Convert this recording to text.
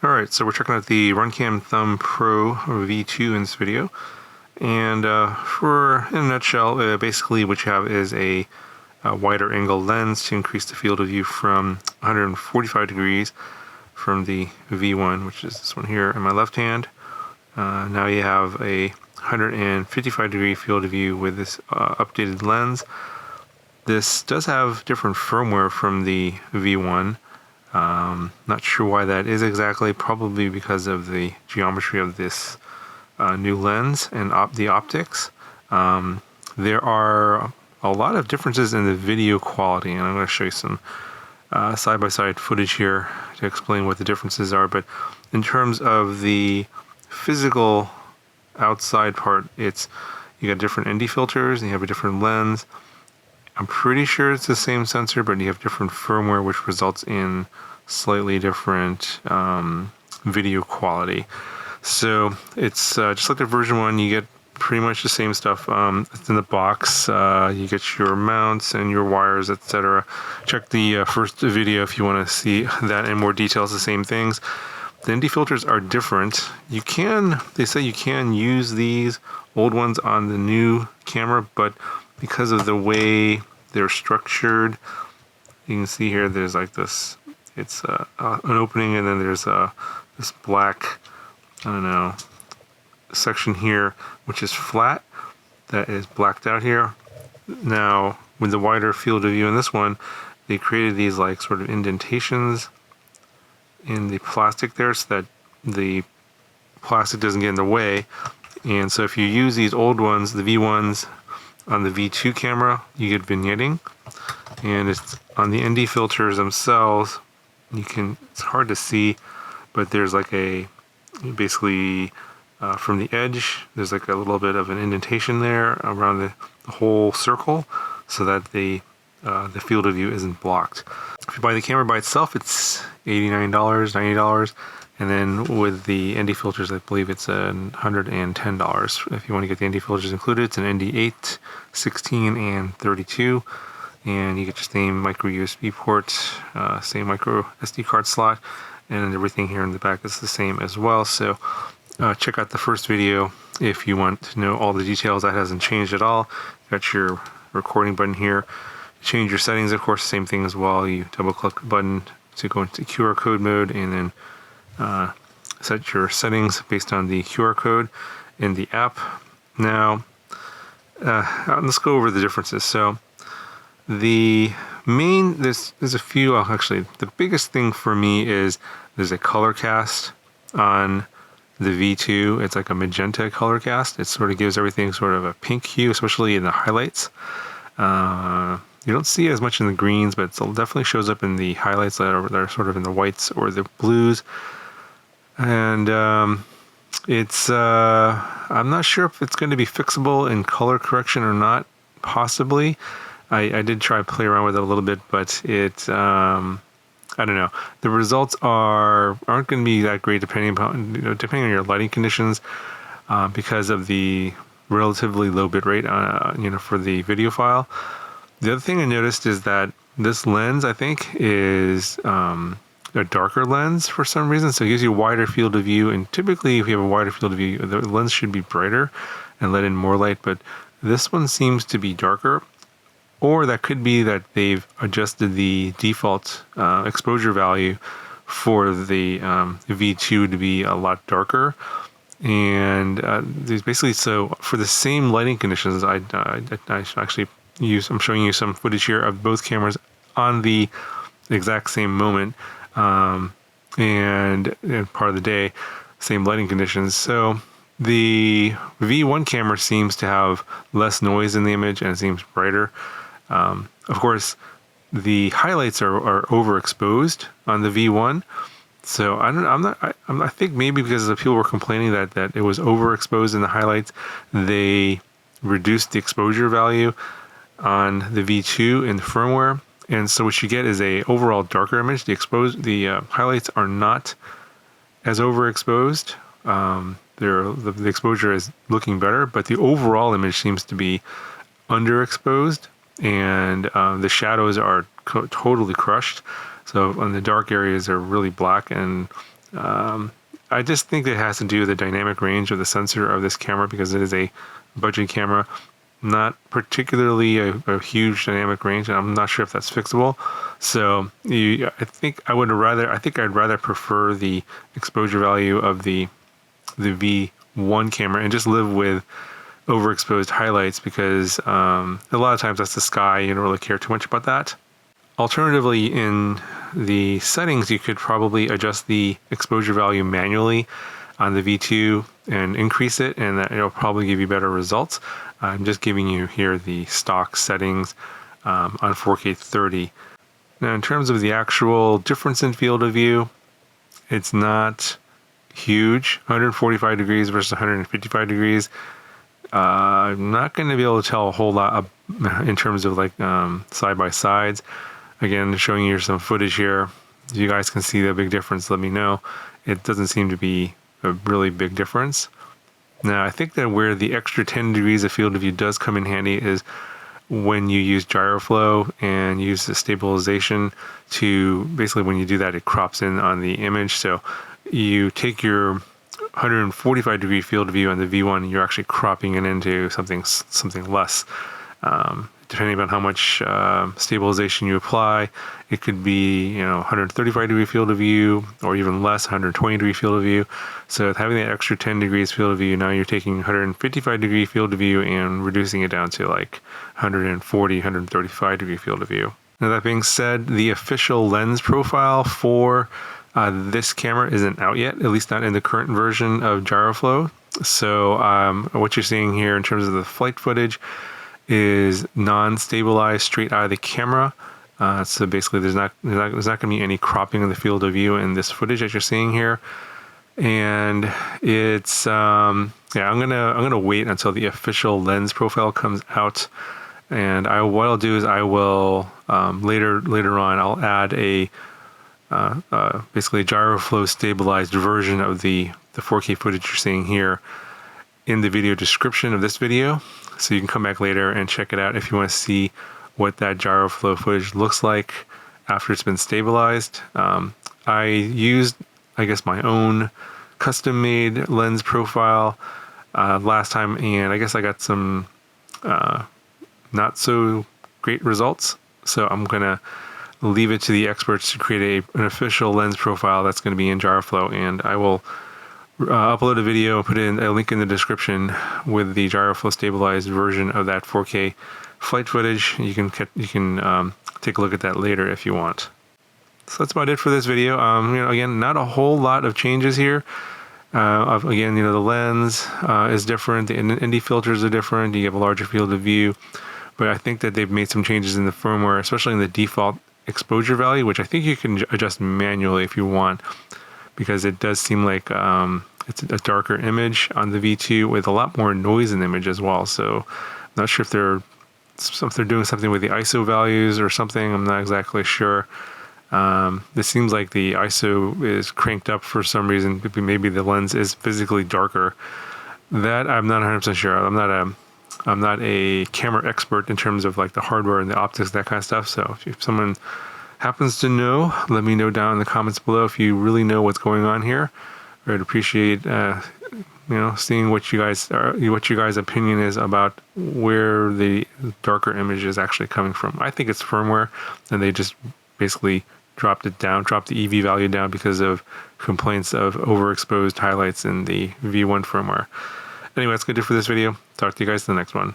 Alright, so we're checking out the RunCam Thumb Pro V2 in this video. And in a nutshell, basically what you have is a wider angle lens to increase the field of view from 145 degrees from the V1, which is this one here in my left hand. Now you have a 155 degree field of view with this updated lens. This does have different firmware from the V1. Not sure why that is exactly, probably because of the geometry of this new lens and the optics. There are a lot of differences in the video quality, and I'm going to show you some side-by-side footage here to explain what the differences are. But in terms of the physical outside part, you got different ND filters and you have a different lens. I'm pretty sure it's the same sensor, but you have different firmware, which results in slightly different video quality. So it's just like the version 1, you get pretty much the same stuff. It's in the box. You get your mounts and your wires, etc. Check the first video if you want to see that in more detail. It's the same things. The ND filters are different. They say you can use these old ones on the new camera, but because of the way they're structured, you can see here there's like this, it's an opening, and then there's this black, I don't know, section here which is flat, that is blacked out here. Now with the wider field of view in this one, they created these like sort of indentations in the plastic there so that the plastic doesn't get in the way. And so if you use these old ones, the V1s, on the V2 camera, you get vignetting, and it's on the ND filters themselves. It's hard to see, but there's like basically from the edge, there's like a little bit of an indentation there around the whole circle, so that the field of view isn't blocked. If you buy the camera by itself, it's $89, $90. And then with the ND filters, I believe it's $110. If you want to get the ND filters included, it's an ND 8, 16, and 32. And you get your same micro USB port, same micro SD card slot, and everything here in the back is the same as well. So check out the first video if you want to know all the details. That hasn't changed at all. Got your recording button here. Change your settings, of course, same thing as well. You double click the button to go into QR code mode, and then set your settings based on the QR code in the app. Now, let's go over the differences. So, there's a few. Actually, the biggest thing for me is there's a color cast on the V2. It's like a magenta color cast. It sort of gives everything sort of a pink hue, especially in the highlights. You don't see it as much in the greens, but it definitely shows up in the highlights that are sort of in the whites or the blues. And I'm not sure if it's going to be fixable in color correction or not. Possibly. I did try to play around with it a little bit, but I don't know. The results aren't going to be that great depending on your lighting conditions, because of the relatively low bit rate for the video file. The other thing I noticed is that this lens, I think, is a darker lens for some reason, so it gives you a wider field of view. And typically, if you have a wider field of view, the lens should be brighter and let in more light. But this one seems to be darker, or that could be that they've adjusted the default exposure value for the V2 to be a lot darker. And there's basically, so for the same lighting conditions, I actually I'm showing you some footage here of both cameras on the exact same moment, and part of the day, same lighting conditions. So the V1 camera seems to have less noise in the image and it seems brighter. Of course, the highlights are overexposed on the V1. So I think maybe because the people were complaining that it was overexposed in the highlights, they reduced the exposure value on the V2 in the firmware. And so what you get is a overall darker image. The highlights are not as overexposed. The exposure is looking better, but the overall image seems to be underexposed, and the shadows are totally crushed. So on the dark areas, they're really black, and I just think it has to do with the dynamic range of the sensor of this camera, because it is a budget camera, not particularly a huge dynamic range, and I'm not sure if that's fixable. So I think I'd rather prefer the exposure value of the V1 camera and just live with overexposed highlights, because a lot of times that's the sky. You don't really care too much about that. Alternatively, in the settings, you could probably adjust the exposure value manually on the V2 and increase it, and that it'll probably give you better results. I'm just giving you here the stock settings on 4K 30. Now, in terms of the actual difference in field of view, it's not huge. 145 degrees versus 155 degrees. I'm not going to be able to tell a whole lot in terms of like side by sides. Again, showing you some footage here. If you guys can see the big difference, let me know. It doesn't seem to be a really big difference. Now, I think that where the extra 10 degrees of field of view does come in handy is when you use gyroflow and use the stabilization to, basically when you do that, it crops in on the image. So you take your 145 degree field of view on the V1, you're actually cropping it into something less. Depending on how much stabilization you apply, it could be 135 degree field of view, or even less, 120 degree field of view. So having that extra 10 degrees field of view, now you're taking 155 degree field of view and reducing it down to like 140, 135 degree field of view. Now, that being said, the official lens profile for this camera isn't out yet, at least not in the current version of gyroflow. So what you're seeing here in terms of the flight footage is non-stabilized straight out of the camera. So basically there's not going to be any cropping of the field of view in this footage that you're seeing here. And it's I'm gonna wait until the official lens profile comes out. And what I'll do is I will later on I'll add a basically gyroflow stabilized version of the 4K footage you're seeing here in the video description of this video. So you can come back later and check it out if you want to see what that gyroflow footage looks like after it's been stabilized. I used, I guess, my own custom-made lens profile last time, and I guess I got some not so great results. So I'm gonna leave it to the experts to create an official lens profile that's going to be in gyroflow, and I will upload a video and put in a link in the description with the gyroflow stabilized version of that 4K flight footage. You can take a look at that later if you want. So that's about it for this video. Again, not a whole lot of changes here. Again, the lens is different. The ND filters are different. You have a larger field of view, but I think that they've made some changes in the firmware, especially in the default exposure value, which I think you can adjust manually if you want, because it does seem like it's a darker image on the V2 with a lot more noise in the image as well. So I'm not sure if they're doing something with the ISO values or something. I'm not exactly sure. This seems like the ISO is cranked up for some reason. Maybe the lens is physically darker. That I'm not 100% sure. I'm not a camera expert in terms of like the hardware and the optics, that kind of stuff. So if someone happens to know, let me know down in the comments below if you really know what's going on here. I'd appreciate seeing what you guys' opinion is about where the darker image is actually coming from. I think it's firmware, and they just basically dropped the EV value down because of complaints of overexposed highlights in the V1 firmware. Anyway, that's going to do it for this video. Talk to you guys in the next one.